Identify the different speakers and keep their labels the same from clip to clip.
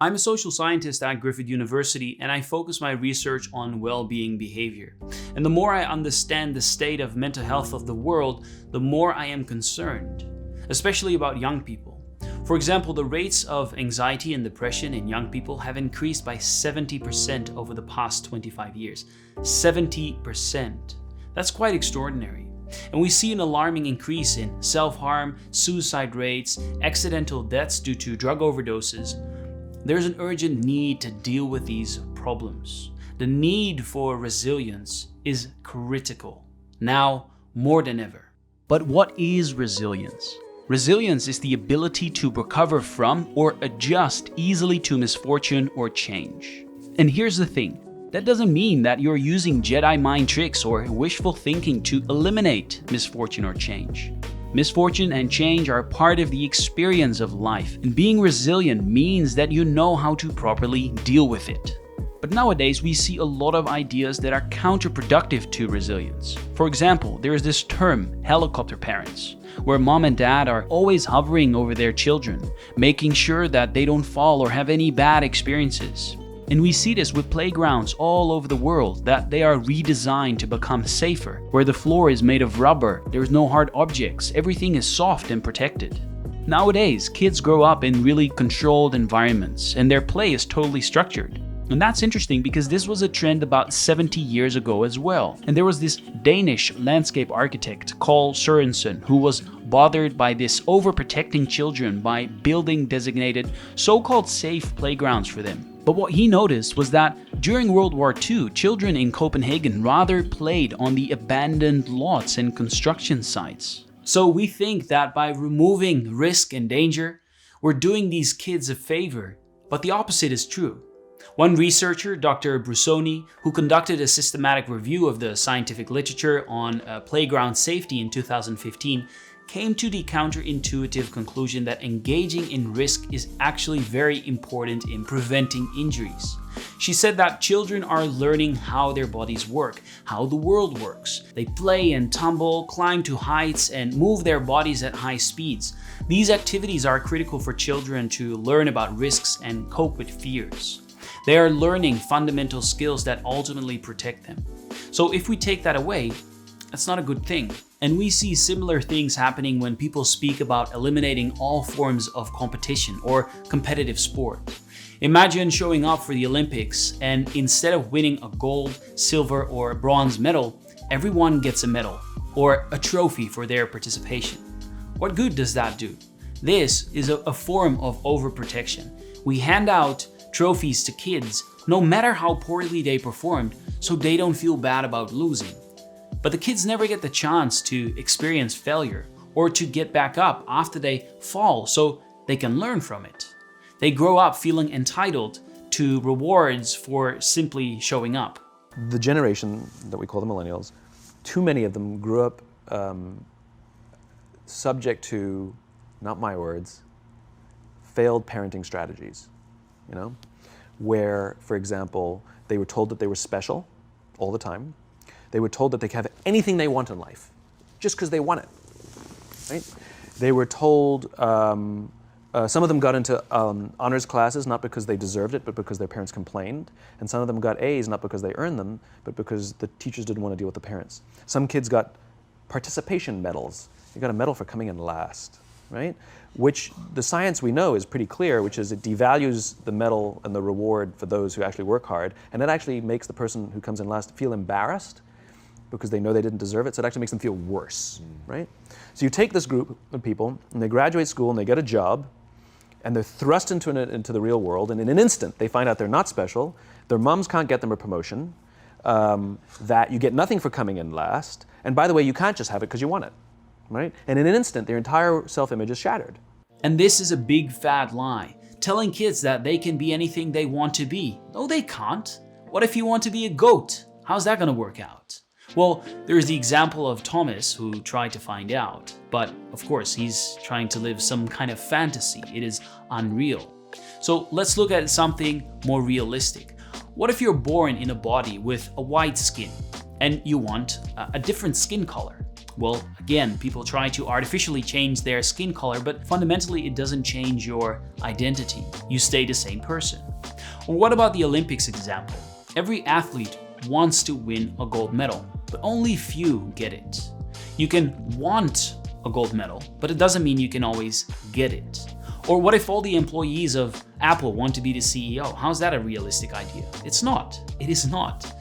Speaker 1: I'm a social scientist at Griffith University, and I focus my research on well-being behavior. And the more I understand the state of mental health of the world, the more I am concerned, especially about young people. For example, the rates of anxiety and depression in young people have increased by 70% over the past 25 years. 70%. That's quite extraordinary. And we see an alarming increase in self-harm, suicide rates, accidental deaths due to drug overdoses. There's an urgent need to deal with these problems. The need for resilience is critical, now more than ever. But what is resilience? Resilience is the ability to recover from or adjust easily to misfortune or change. And here's the thing, that doesn't mean that you're using Jedi mind tricks or wishful thinking to eliminate misfortune or change. Misfortune and change are part of the experience of life, and being resilient means that you know how to properly deal with it. But nowadays we see a lot of ideas that are counterproductive to resilience. For example, there is this term, helicopter parents, where mom and dad are always hovering over their children, making sure that they don't fall or have any bad experiences. And we see this with playgrounds all over the world, that they are redesigned to become safer, where the floor is made of rubber, there's no hard objects, everything is soft and protected. Nowadays, kids grow up in really controlled environments, and their play is totally structured. And that's interesting because this was a trend about 70 years ago as well. And there was this Danish landscape architect, Carl Sørensen, who was bothered by this overprotecting children by building designated so-called safe playgrounds for them. But what he noticed was that during World War II, children in Copenhagen rather played on the abandoned lots and construction sites. So we think that by removing risk and danger, we're doing these kids a favor, but the opposite is true. One researcher, Dr. Brusoni, who conducted a systematic review of the scientific literature on playground safety in 2015, came to the counterintuitive conclusion that engaging in risk is actually very important in preventing injuries. She said that children are learning how their bodies work, how the world works. They play and tumble, climb to heights, and move their bodies at high speeds. These activities are critical for children to learn about risks and cope with fears. They are learning fundamental skills that ultimately protect them. So if we take that away, that's not a good thing. And we see similar things happening when people speak about eliminating all forms of competition or competitive sport. Imagine showing up for the Olympics and instead of winning a gold, silver, or bronze medal, everyone gets a medal or a trophy for their participation. What good does that do? This is a form of overprotection. We hand out trophies to kids, no matter how poorly they performed, so they don't feel bad about losing. But the kids never get the chance to experience failure or to get back up after they fall so they can learn from it. They grow up feeling entitled to rewards for simply showing up.
Speaker 2: The generation that we call the millennials, too many of them grew up subject to, not my words, failed parenting strategies. Where, for example, they were told that they were special all the time. They were told that they could have anything they want in life, just because they want it, right? They were told, some of them got into honors classes, not because they deserved it, but because their parents complained. And some of them got A's, not because they earned them, but because the teachers didn't want to deal with the parents. Some kids got participation medals. You got a medal for coming in last, right? Which the science we know is pretty clear, which is it devalues the medal and the reward for those who actually work hard. And it actually makes the person who comes in last feel embarrassed because they know they didn't deserve it, so it actually makes them feel worse, right? So you take this group of people, and they graduate school, and they get a job, and they're thrust into the real world, and in an instant, they find out they're not special, their moms can't get them a promotion, that you get nothing for coming in last, and by the way, you can't just have it because you want it, right? And in an instant, their entire self-image is shattered.
Speaker 1: And this is a big fat lie, telling kids that they can be anything they want to be. No, they can't. What if you want to be a goat? How's that gonna work out? Well, there's the example of Thomas who tried to find out, but of course he's trying to live some kind of fantasy. It is unreal. So let's look at something more realistic. What if you're born in a body with a white skin and you want a different skin color? Well, again, people try to artificially change their skin color, but fundamentally it doesn't change your identity. You stay the same person. Or what about the Olympics example? Every athlete wants to win a gold medal, but only few get it. You can want a gold medal, but it doesn't mean you can always get it. Or what if all the employees of Apple want to be the CEO? How's that a realistic idea? It's not. It is not.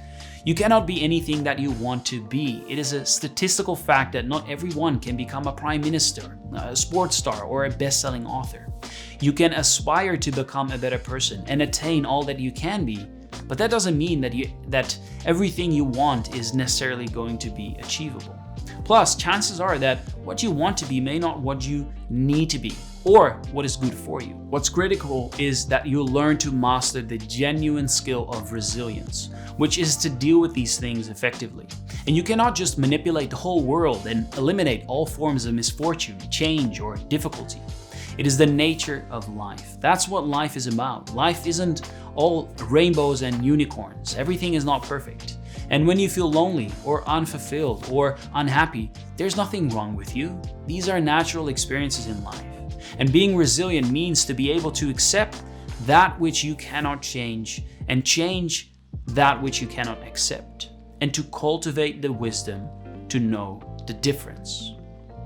Speaker 1: You cannot be anything that you want to be. It is a statistical fact that not everyone can become a prime minister, a sports star, or a best-selling author. You can aspire to become a better person and attain all that you can be, but that doesn't mean that everything you want is necessarily going to be achievable. Plus, chances are that what you want to be may not what you need to be, or what is good for you. What's critical is that you learn to master the genuine skill of resilience, which is to deal with these things effectively. And you cannot just manipulate the whole world and eliminate all forms of misfortune, change, or difficulty. It is the nature of life. That's what life is about. Life isn't all rainbows and unicorns. Everything is not perfect. And when you feel lonely or unfulfilled or unhappy, there's nothing wrong with you. These are natural experiences in life. And being resilient means to be able to accept that which you cannot change and change that which you cannot accept, and to cultivate the wisdom to know the difference.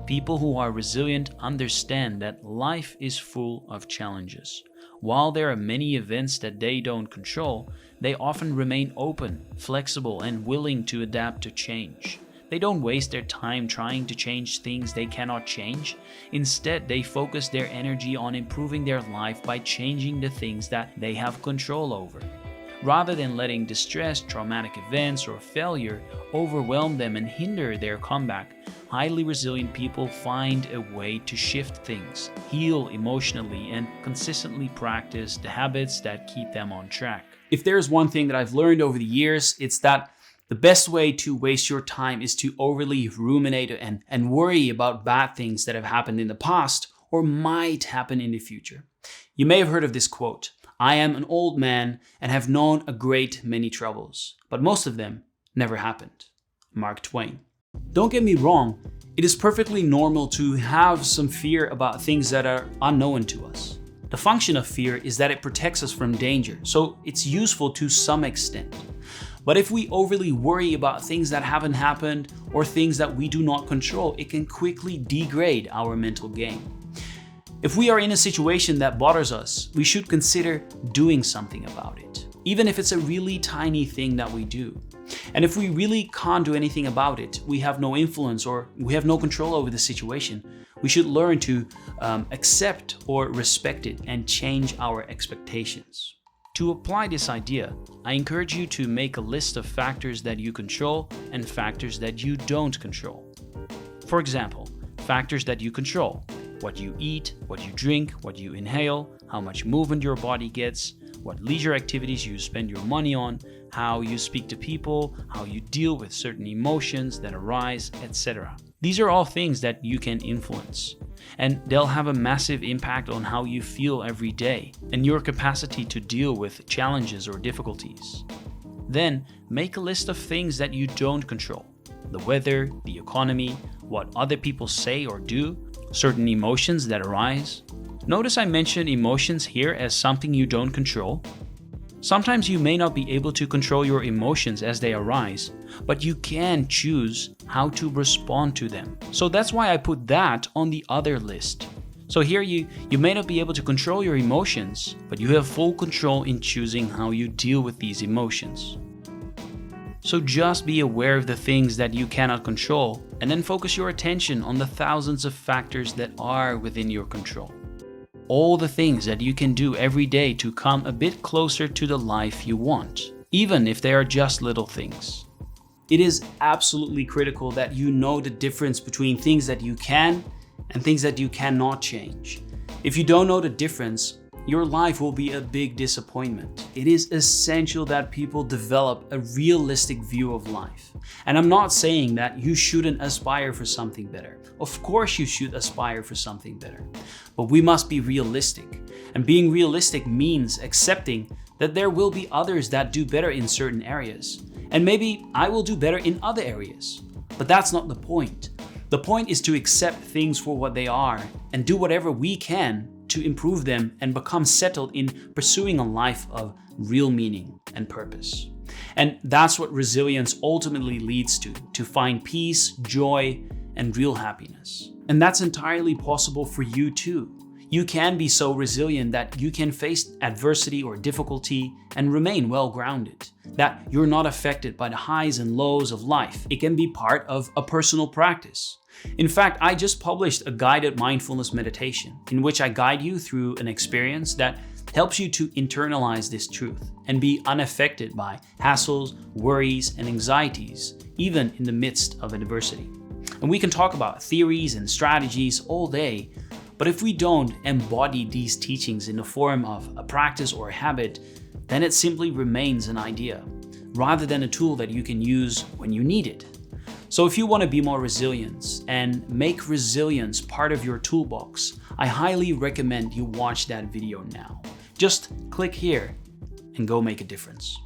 Speaker 1: People who are resilient understand that life is full of challenges. While there are many events that they don't control, they often remain open, flexible, and willing to adapt to change. They don't waste their time trying to change things they cannot change. Instead, they focus their energy on improving their life by changing the things that they have control over. Rather than letting distress, traumatic events, or failure overwhelm them and hinder their comeback, highly resilient people find a way to shift things, heal emotionally, and consistently practice the habits that keep them on track. If there's one thing that I've learned over the years, it's that the best way to waste your time is to overly ruminate and worry about bad things that have happened in the past or might happen in the future. You may have heard of this quote: "I am an old man and have known a great many troubles, but most of them never happened." Mark Twain. Don't get me wrong, it is perfectly normal to have some fear about things that are unknown to us. The function of fear is that it protects us from danger, so it's useful to some extent. But if we overly worry about things that haven't happened or things that we do not control, it can quickly degrade our mental game. If we are in a situation that bothers us, we should consider doing something about it, even if it's a really tiny thing that we do. And if we really can't do anything about it, we have no influence or we have no control over the situation, we should learn to accept or respect it and change our expectations. To apply this idea, I encourage you to make a list of factors that you control and factors that you don't control. For example, factors that you control: what you eat, what you drink, what you inhale, how much movement your body gets, what leisure activities you spend your money on, how you speak to people, how you deal with certain emotions that arise, etc. These are all things that you can influence, and they'll have a massive impact on how you feel every day and your capacity to deal with challenges or difficulties. Then make a list of things that you don't control: the weather, the economy, what other people say or do, certain emotions that arise. Notice I mentioned emotions here as something you don't control. Sometimes you may not be able to control your emotions as they arise, but you can choose how to respond to them. So that's why I put that on the other list. So here you may not be able to control your emotions, but you have full control in choosing how you deal with these emotions. So just be aware of the things that you cannot control, and then focus your attention on the thousands of factors that are within your control. All the things that you can do every day to come a bit closer to the life you want, even if they are just little things. It is absolutely critical that you know the difference between things that you can and things that you cannot change. If you don't know the difference, your life will be a big disappointment. It is essential that people develop a realistic view of life. And I'm not saying that you shouldn't aspire for something better. Of course you should aspire for something better. But we must be realistic. And being realistic means accepting that there will be others that do better in certain areas. And maybe I will do better in other areas. But that's not the point. The point is to accept things for what they are and do whatever we can to improve them and become settled in pursuing a life of real meaning and purpose. And that's what resilience ultimately leads to find peace, joy, and real happiness. And that's entirely possible for you too. You can be so resilient that you can face adversity or difficulty and remain well-grounded, that you're not affected by the highs and lows of life. It can be part of a personal practice. In fact, I just published a guided mindfulness meditation in which I guide you through an experience that helps you to internalize this truth and be unaffected by hassles, worries, and anxieties, even in the midst of adversity. And we can talk about theories and strategies all day, but if we don't embody these teachings in the form of a practice or a habit, then it simply remains an idea, rather than a tool that you can use when you need it. So if you want to be more resilient and make resilience part of your toolbox, I highly recommend you watch that video now. Just click here and go make a difference.